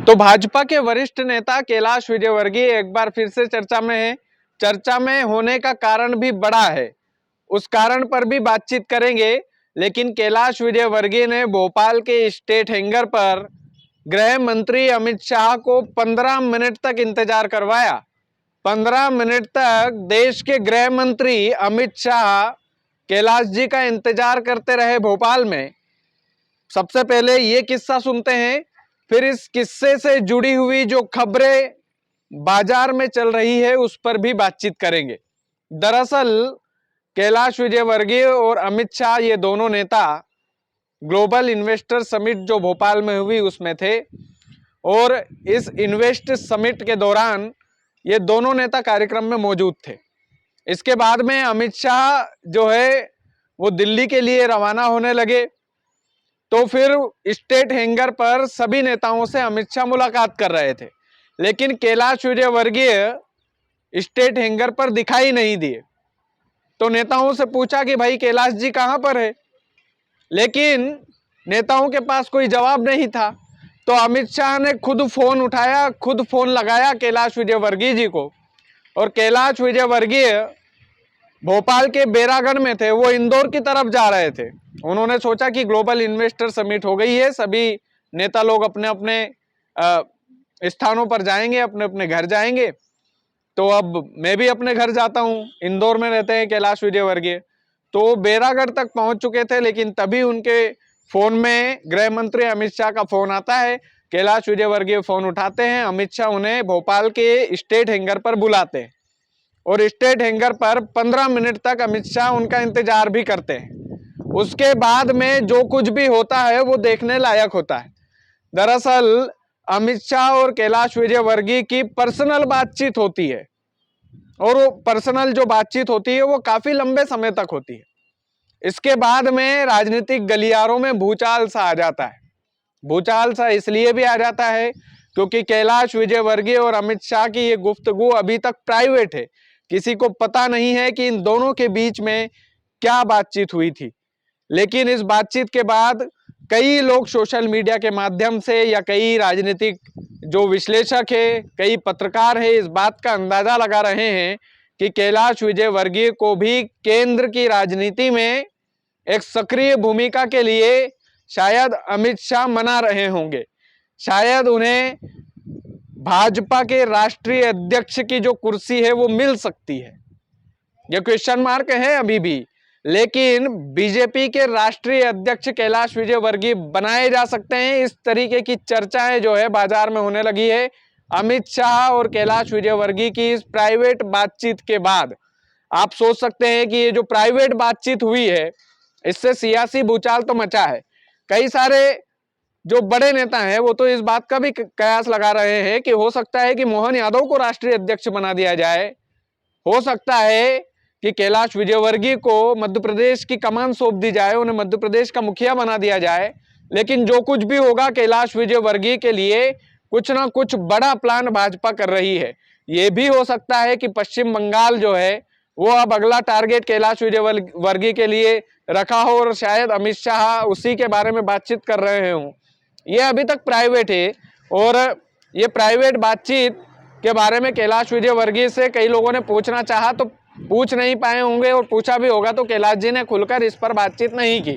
तो भाजपा के वरिष्ठ नेता कैलाश विजयवर्गीय एक बार फिर से चर्चा में है। चर्चा में होने का कारण भी बड़ा है, उस कारण पर भी बातचीत करेंगे। लेकिन कैलाश विजयवर्गीय ने भोपाल के स्टेट हैंगर पर गृह मंत्री अमित शाह को 15 मिनट तक इंतजार करवाया। 15 मिनट तक देश के गृह मंत्री अमित शाह कैलाश जी का इंतजार करते रहे भोपाल में। सबसे पहले ये किस्सा सुनते हैं, फिर इस किस्से से जुड़ी हुई जो खबरें बाजार में चल रही है उस पर भी बातचीत करेंगे। दरअसल कैलाश विजयवर्गीय और अमित शाह, ये दोनों नेता ग्लोबल इन्वेस्टर समिट जो भोपाल में हुई उसमें थे, और इस इन्वेस्ट समिट के दौरान ये दोनों नेता कार्यक्रम में मौजूद थे। इसके बाद में अमित शाह जो है वो दिल्ली के लिए रवाना होने लगे। तो फिर स्टेट हैंगर पर सभी नेताओं से अमित शाह मुलाकात कर रहे थे, लेकिन कैलाश विजयवर्गीय स्टेट हैंगर पर दिखाई नहीं दिए। तो नेताओं से पूछा कि भाई कैलाश जी कहां पर है, लेकिन नेताओं के पास कोई जवाब नहीं था। तो अमित शाह ने खुद फोन उठाया, खुद फोन लगाया कैलाश विजयवर्गीय जी को, और कैलाश विजयवर्गीय भोपाल के बैरागढ़ में थे, वो इंदौर की तरफ जा रहे थे। उन्होंने सोचा कि ग्लोबल इन्वेस्टर समिट हो गई है, सभी नेता लोग अपने अपने स्थानों पर जाएंगे, अपने अपने घर जाएंगे, तो अब मैं भी अपने घर जाता हूं। इंदौर में रहते हैं कैलाश विजयवर्गीय। तो बैरागढ़ तक पहुंच चुके थे, लेकिन तभी उनके फोन में गृह मंत्री अमित शाह का फोन आता है। कैलाश विजयवर्गीय फोन उठाते हैं, अमित शाह उन्हें भोपाल के स्टेट हैंगर पर बुलाते हैं, और स्टेट हैंगर पर 15 मिनट तक अमित शाह उनका इंतजार भी करते हैं। उसके बाद में जो कुछ भी होता है वो देखने लायक होता है। दरअसल अमित शाह और कैलाश विजयवर्गीय की पर्सनल बातचीत होती है, और वो पर्सनल जो बातचीत होती है वो काफी लंबे समय तक होती है। इसके बाद में राजनीतिक गलियारों में भूचाल सा आ जाता है। भूचाल सा इसलिए भी आ जाता है क्योंकि कैलाश विजयवर्गीय और अमित शाह की ये गुफ्तगू अभी तक प्राइवेट है। किसी को पता नहीं है कि इन दोनों के बीच में क्या बातचीत हुई थी। लेकिन इस बातचीत के बाद कई लोग सोशल मीडिया के माध्यम से, या कई राजनीतिक जो विश्लेषक है, कई पत्रकार है, इस बात का अंदाजा लगा रहे हैं कि कैलाश विजयवर्गीय को भी केंद्र की राजनीति में एक सक्रिय भूमिका के लिए शायद अमित शाह मना रहे होंगे। शायद उन्हें भाजपा के राष्ट्रीय अध्यक्ष की जो कुर्सी है वो मिल सकती है। ये क्वेश्चन मार्क है अभी भी, लेकिन बीजेपी के राष्ट्रीय अध्यक्ष कैलाश विजयवर्गीय बनाए जा सकते हैं। इस तरीके की चर्चाएं जो है बाजार में होने लगी है अमित शाह और कैलाश विजयवर्गीय की इस प्राइवेट बातचीत के बाद। आप सोच सकते हैं कि ये जो प्राइवेट बातचीत हुई है इससे सियासी भूचाल तो मचा है। कई सारे जो बड़े नेता हैं वो तो इस बात का भी कयास लगा रहे हैं कि हो सकता है कि मोहन यादव को राष्ट्रीय अध्यक्ष बना दिया जाए, हो सकता है कि कैलाश विजयवर्गीय को मध्य प्रदेश की कमान सौंप दी जाए, उन्हें मध्य प्रदेश का मुखिया बना दिया जाए। लेकिन जो कुछ भी होगा, कैलाश विजयवर्गीय के लिए कुछ ना कुछ बड़ा प्लान भाजपा कर रही है। ये भी हो सकता है कि पश्चिम बंगाल जो है वो अब अगला टारगेट कैलाश विजयवर्गीय के लिए रखा हो, और शायद अमित शाह उसी के बारे में बातचीत कर रहे हों। ये अभी तक प्राइवेट है, और ये प्राइवेट बातचीत के बारे में कैलाश विजयवर्गीय से कई लोगों ने पूछना चाहा तो पूछ नहीं पाए होंगे, और पूछा भी होगा तो कैलाश जी ने खुलकर इस पर बातचीत नहीं की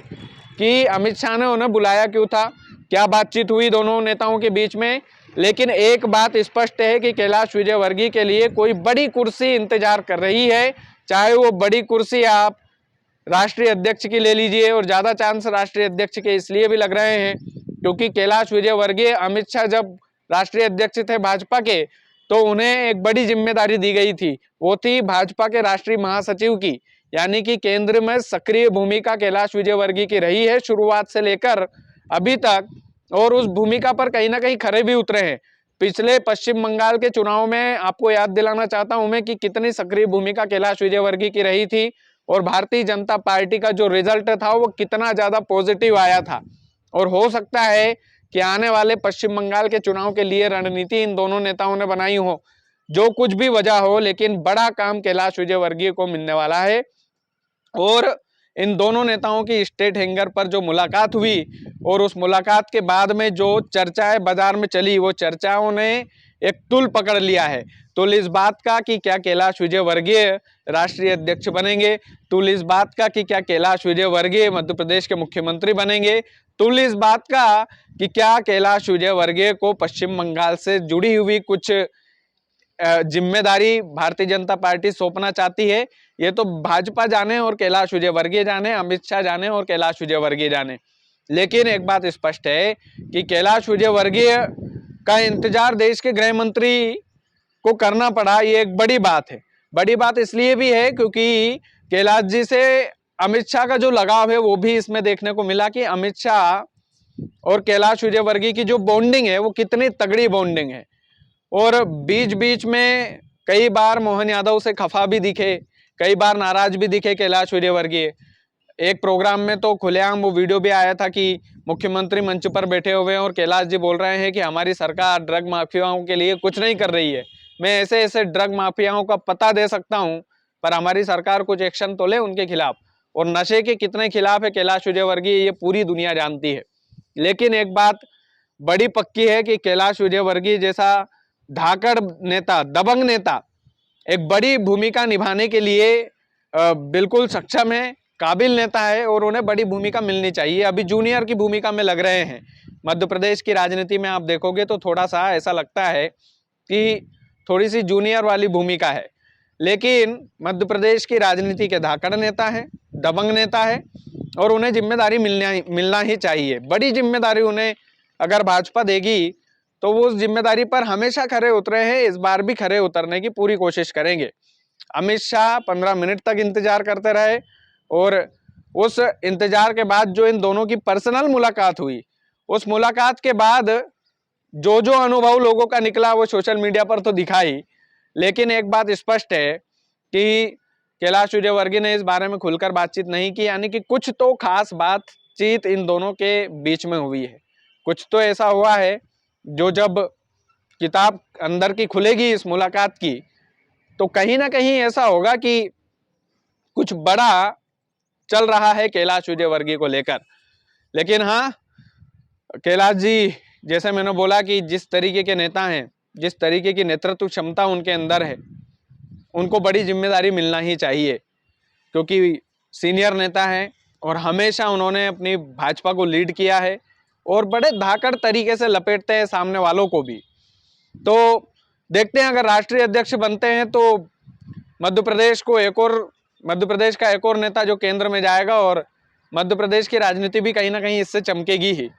कि अमित शाह ने उन्हें बुलाया क्यों था, क्या बातचीत हुई दोनों नेताओं के बीच में। लेकिन एक बात स्पष्ट है कि कैलाश विजयवर्गीय के लिए कोई बड़ी कुर्सी इंतजार कर रही है। चाहे वो बड़ी कुर्सी आप राष्ट्रीय अध्यक्ष की ले लीजिए, और ज्यादा चांस राष्ट्रीय अध्यक्ष के इसलिए भी लग रहे हैं क्योंकि कैलाश विजयवर्गीय, अमित शाह जब राष्ट्रीय अध्यक्ष थे भाजपा के, तो उन्हें एक बड़ी जिम्मेदारी दी गई थी, वो थी भाजपा के राष्ट्रीय महासचिव की। यानी कि केंद्र में सक्रिय भूमिका कैलाश विजयवर्गीय की रही है शुरुआत से लेकर अभी तक, और उस भूमिका पर कहीं ना कहीं खरे भी उतरे हैं। पिछले पश्चिम बंगाल के चुनाव में आपको याद दिलाना चाहता हूं मैं कि कितनी सक्रिय भूमिका कैलाश विजयवर्गीय की रही थी, और भारतीय जनता पार्टी का जो रिजल्ट था वो कितना ज्यादा पॉजिटिव आया था। और हो सकता है कि आने वाले पश्चिम बंगाल के चुनाव के लिए रणनीति इन दोनों नेताओं ने बनाई हो। जो कुछ भी वजह हो, लेकिन बड़ा काम कैलाश विजयवर्गीय को मिलने वाला है। और इन दोनों नेताओं की स्टेट हैंगर पर जो मुलाकात हुई और उस मुलाकात के बाद में जो चर्चाएं बाजार में चली, वो चर्चाओं ने एक तुल पकड़ लिया है। तुल इस बात का कि क्या कैलाश विजयवर्गीय राष्ट्रीय अध्यक्ष बनेंगे, तुल इस बात का कि क्या कैलाश विजयवर्गीय मध्य प्रदेश के मुख्यमंत्री बनेंगे, तुल इस बात का कि क्या कैलाश विजयवर्गीय को पश्चिम बंगाल से जुड़ी हुई कुछ जिम्मेदारी भारतीय जनता पार्टी सौंपना चाहती है। ये तो भाजपा जाने और कैलाश विजयवर्गीय जाने, अमित शाह जाने और कैलाश विजयवर्गीय जाने। लेकिन एक बात स्पष्ट है कि कैलाश विजयवर्गीय का इंतजार देश के गृह मंत्री को करना पड़ा, ये एक बड़ी बात है। बड़ी बात इसलिए भी है क्योंकि कैलाश जी से अमित शाह का जो लगाव है वो भी इसमें देखने को मिला कि अमित शाह और कैलाश विजयवर्गीय की जो बॉन्डिंग है वो कितनी तगड़ी बॉन्डिंग है। और बीच बीच में कई बार मोहन यादव से खफा भी दिखे, कई बार नाराज भी दिखे कैलाश विजयवर्गीय। एक प्रोग्राम में तो खुलेआम वो वीडियो भी आया था कि मुख्यमंत्री मंच पर बैठे हुए हैं और कैलाश जी बोल रहे हैं कि हमारी सरकार ड्रग माफियाओं के लिए कुछ नहीं कर रही है, मैं ऐसे ऐसे ड्रग माफियाओं का पता दे सकता हूं, पर हमारी सरकार कुछ एक्शन तो ले उनके खिलाफ। और नशे के कितने खिलाफ है कैलाश विजयवर्गीय, ये पूरी दुनिया जानती है। लेकिन एक बात बड़ी पक्की है कि कैलाश विजयवर्गीय जैसा धाकड़ नेता, दबंग नेता एक बड़ी भूमिका निभाने के लिए बिल्कुल सक्षम है, काबिल नेता है और उन्हें बड़ी भूमिका मिलनी चाहिए। अभी जूनियर की भूमिका में लग रहे हैं। मध्य प्रदेश की राजनीति में आप देखोगे तो थोड़ा सा ऐसा लगता है कि थोड़ी सी जूनियर वाली भूमिका है, लेकिन मध्य प्रदेश की राजनीति के धाकड़ नेता है, दबंग नेता है और उन्हें जिम्मेदारी मिलना ही चाहिए। बड़ी जिम्मेदारी उन्हें अगर भाजपा देगी तो वो उस जिम्मेदारी पर हमेशा खरे उतरे हैं, इस बार भी खरे उतरने की पूरी कोशिश करेंगे। अमित शाह 15 मिनट तक इंतजार करते रहे और उस इंतजार के बाद जो इन दोनों की पर्सनल मुलाकात हुई, उस मुलाकात के बाद जो जो अनुभव लोगों का निकला वो सोशल मीडिया पर तो दिखा ही। लेकिन एक बात स्पष्ट है कि कैलाश विजयवर्गीय ने इस बारे में खुलकर बातचीत नहीं की, यानी कि कुछ तो खास बातचीत इन दोनों के बीच में हुई है। कुछ तो ऐसा हुआ है जो जब किताब अंदर की खुलेगी इस मुलाकात की, तो कहीं ना कहीं ऐसा होगा कि कुछ बड़ा चल रहा है कैलाश विजयवर्गीय को लेकर। लेकिन हाँ, कैलाश जी जैसे मैंने बोला कि जिस तरीके के नेता हैं, जिस तरीके की नेतृत्व क्षमता उनके अंदर है, उनको बड़ी जिम्मेदारी मिलना ही चाहिए, क्योंकि सीनियर नेता हैं और हमेशा उन्होंने अपनी भाजपा को लीड किया है और बड़े धाकड़ तरीके से लपेटते हैं सामने वालों को भी। तो देखते हैं अगर राष्ट्रीय अध्यक्ष बनते हैं तो मध्य प्रदेश का एक और नेता जो केंद्र में जाएगा और मध्य प्रदेश की राजनीति भी कहीं ना कहीं इससे चमकेगी ही।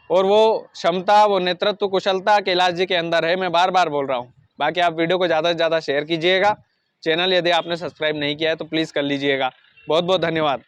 और वो क्षमता, वो नेतृत्व कुशलता कैलाश जी के अंदर है, मैं बार बार बोल रहा हूँ। बाकी आप वीडियो को ज़्यादा से ज़्यादा शेयर कीजिएगा। चैनल यदि आपने सब्सक्राइब नहीं किया है तो प्लीज़ कर लीजिएगा। बहुत बहुत धन्यवाद।